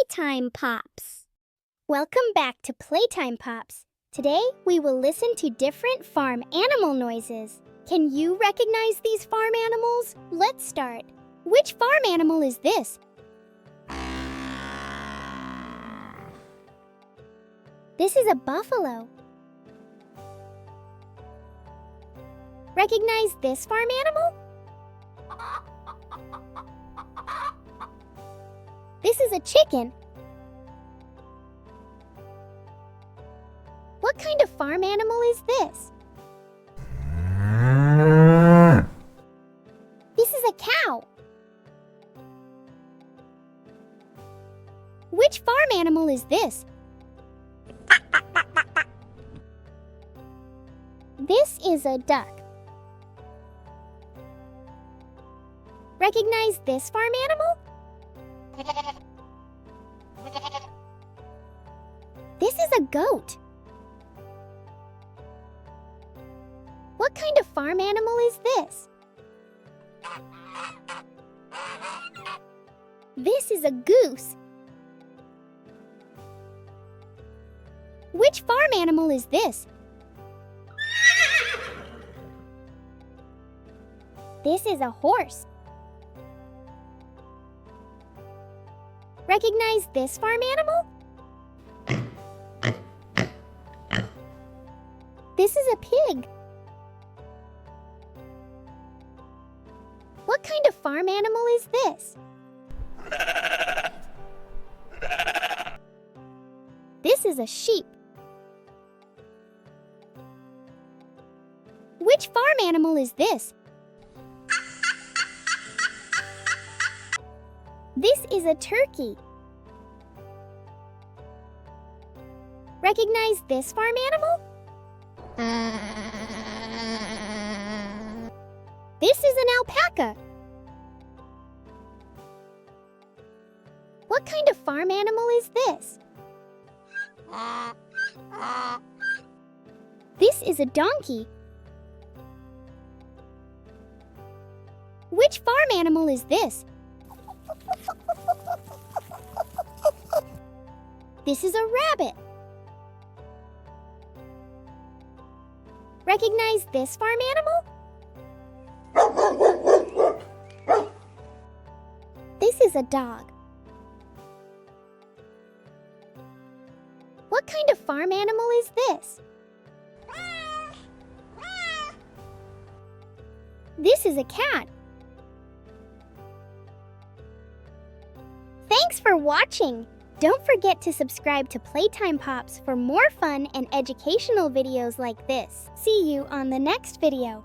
Playtime Pops. Welcome back to Playtime Pops. Today, we will listen to different farm animal noises. Can you recognize these farm animals? Let's start. Which farm animal is this? This is a buffalo. Recognize this farm animal? This is a chicken. What kind of farm animal is this? This is a cow. Which farm animal is this? This is a duck. Recognize this farm animal? This is a goat. What kind of farm animal is this? This is a goose. Which farm animal is this? This is a horse. Recognize this farm animal? This is a pig. What kind of farm animal is this? This is a sheep. Which farm animal is this? This is a turkey. Recognize this farm animal? This is an alpaca. What kind of farm animal is this? This is a donkey. Which farm animal is this? This is a rabbit. Recognize this farm animal? This is a dog. What kind of farm animal is this? This is a cat. Thanks for watching! Don't forget to subscribe to Playtime Pops for more fun and educational videos like this. See you on the next video.